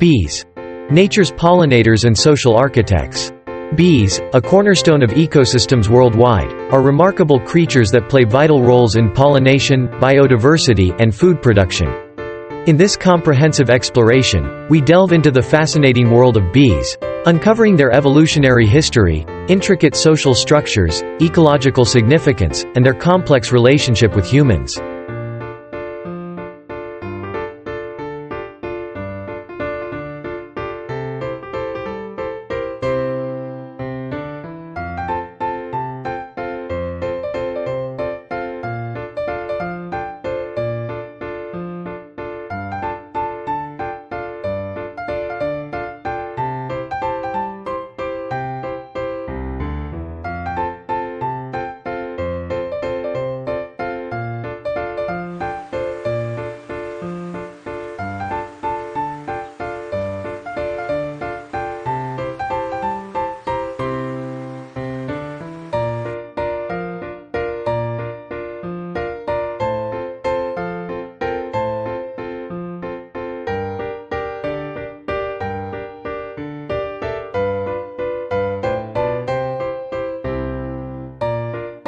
Bees. Nature's pollinators and social architects. Bees, a cornerstone of ecosystems worldwide, are remarkable creatures that play vital roles in pollination, biodiversity, and food production. In this comprehensive exploration, we delve into the fascinating world of bees, uncovering their evolutionary history, intricate social structures, ecological significance, and their complex relationship with humans.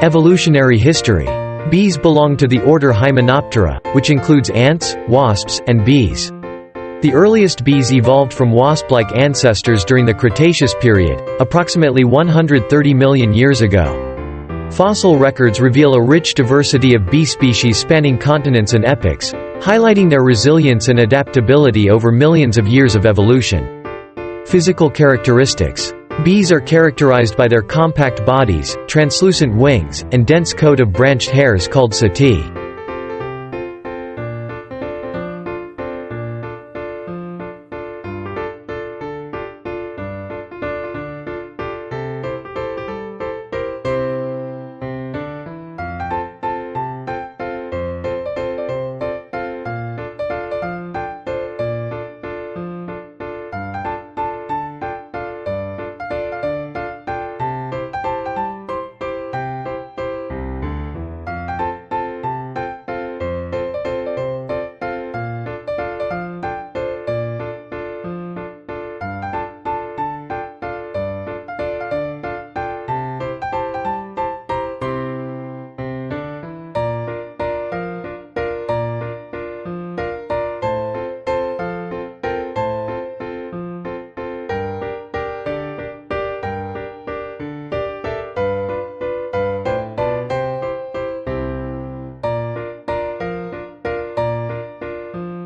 Evolutionary history. Bees belong to the order Hymenoptera, which includes ants, wasps, and bees. The earliest bees evolved from wasp-like ancestors during the Cretaceous period, approximately 130 million years ago. Fossil records reveal a rich diversity of bee species spanning continents and epochs, highlighting their resilience and adaptability over millions of years of evolution. Physical characteristics. Bees are characterized by their compact bodies, translucent wings, and dense coat of branched hairs called setae.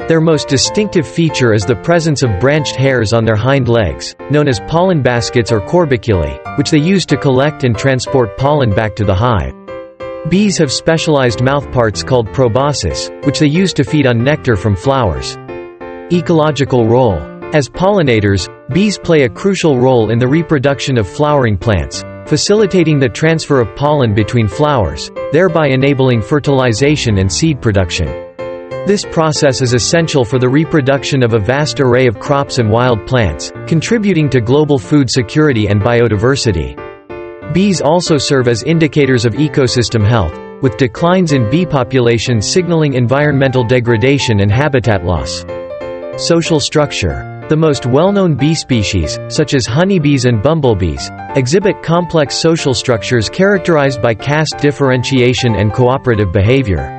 Their most distinctive feature is the presence of branched hairs on their hind legs, known as pollen baskets or corbiculae, which they use to collect and transport pollen back to the hive. Bees have specialized mouthparts called proboscis, which they use to feed on nectar from flowers. Ecological role. As pollinators, bees play a crucial role in the reproduction of flowering plants, facilitating the transfer of pollen between flowers, thereby enabling fertilization and seed production. This process is essential for the reproduction of a vast array of crops and wild plants, contributing to global food security and biodiversity. Bees also serve as indicators of ecosystem health, with declines in bee populations signaling environmental degradation and habitat loss. Social structure. The most well-known bee species, such as honeybees and bumblebees, exhibit complex social structures characterized by caste differentiation and cooperative behavior.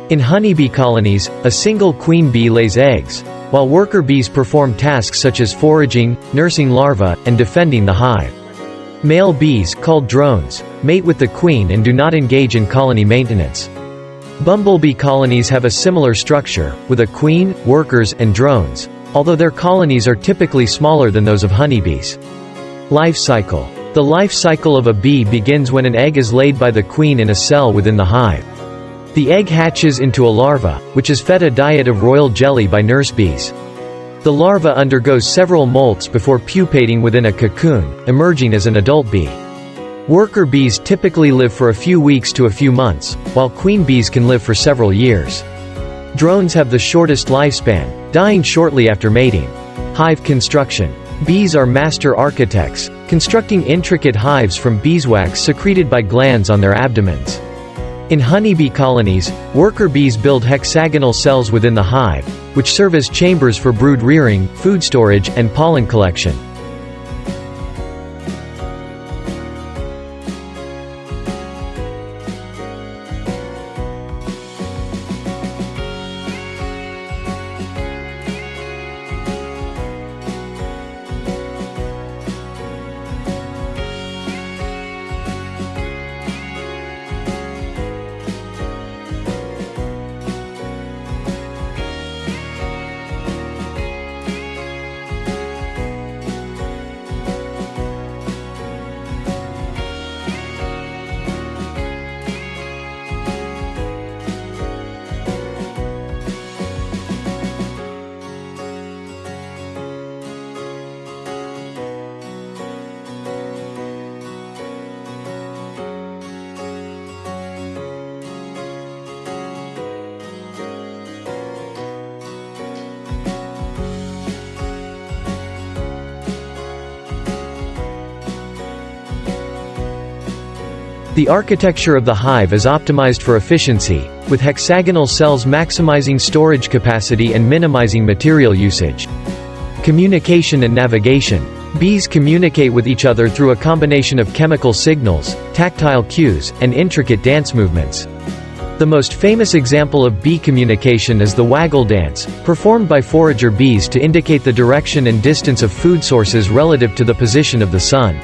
In honeybee colonies, a single queen bee lays eggs, while worker bees perform tasks such as foraging, nursing larvae, and defending the hive. Male bees, called drones, mate with the queen and do not engage in colony maintenance. Bumblebee colonies have a similar structure, with a queen, workers, and drones, although their colonies are typically smaller than those of honeybees. Life cycle. The life cycle of a bee begins when an egg is laid by the queen in a cell within the hive. The egg hatches into a larva, which is fed a diet of royal jelly by nurse bees. The larva undergoes several molts before pupating within a cocoon, emerging as an adult bee. Worker bees typically live for a few weeks to a few months, while queen bees can live for several years. Drones have the shortest lifespan, dying shortly after mating. Hive construction. Bees are master architects, constructing intricate hives from beeswax secreted by glands on their abdomens. In honeybee colonies, worker bees build hexagonal cells within the hive, which serve as chambers for brood rearing, food storage, and pollen collection. The architecture of the hive is optimized for efficiency, with hexagonal cells maximizing storage capacity and minimizing material usage. Communication and navigation. Bees communicate with each other through a combination of chemical signals, tactile cues, and intricate dance movements. The most famous example of bee communication is the waggle dance, performed by forager bees to indicate the direction and distance of food sources relative to the position of the sun.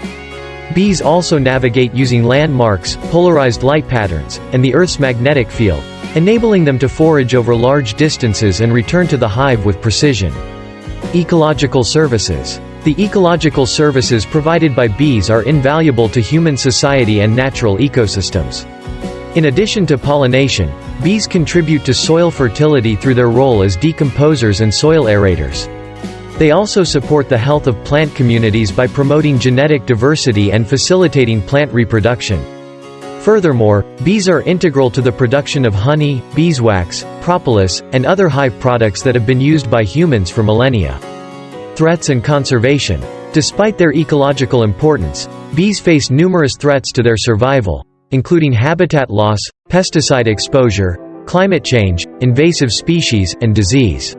Bees also navigate using landmarks, polarized light patterns, and the Earth's magnetic field, enabling them to forage over large distances and return to the hive with precision. Ecological services. The ecological services provided by bees are invaluable to human society and natural ecosystems. In addition to pollination, bees contribute to soil fertility through their role as decomposers and soil aerators. They also support the health of plant communities by promoting genetic diversity and facilitating plant reproduction. Furthermore, bees are integral to the production of honey, beeswax, propolis, and other hive products that have been used by humans for millennia. Threats and conservation. Despite their ecological importance, bees face numerous threats to their survival, including habitat loss, pesticide exposure, climate change, invasive species, and disease.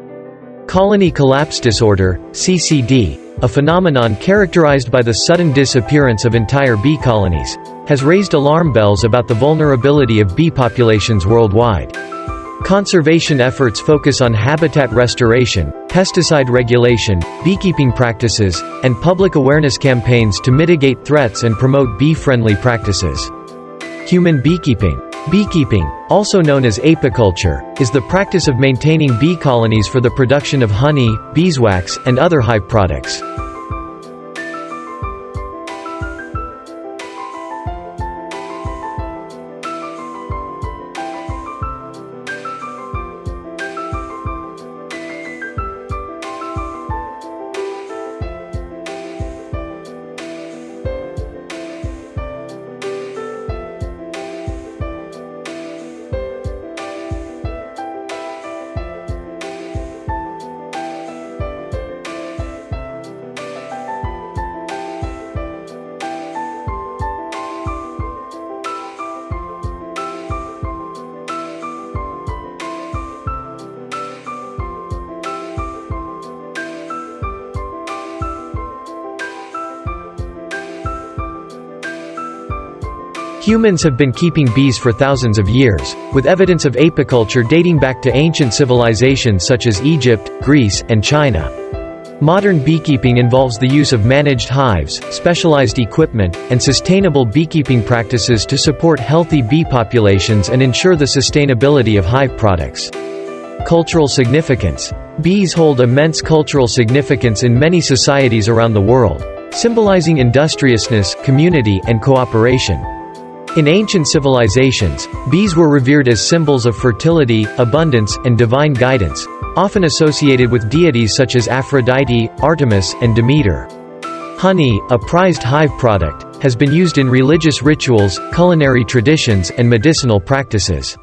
Colony collapse disorder, CCD, a phenomenon characterized by the sudden disappearance of entire bee colonies, has raised alarm bells about the vulnerability of bee populations worldwide. Conservation efforts focus on habitat restoration, pesticide regulation, beekeeping practices, and public awareness campaigns to mitigate threats and promote bee-friendly practices. Human beekeeping. Beekeeping, also known as apiculture, is the practice of maintaining bee colonies for the production of honey, beeswax, and other hive products. Humans have been keeping bees for thousands of years, with evidence of apiculture dating back to ancient civilizations such as Egypt, Greece, and China. Modern beekeeping involves the use of managed hives, specialized equipment, and sustainable beekeeping practices to support healthy bee populations and ensure the sustainability of hive products. Cultural significance. Bees hold immense cultural significance in many societies around the world, symbolizing industriousness, community, and cooperation. In ancient civilizations, bees were revered as symbols of fertility, abundance, and divine guidance, often associated with deities such as Aphrodite, Artemis, and Demeter. Honey, a prized hive product, has been used in religious rituals, culinary traditions, and medicinal practices.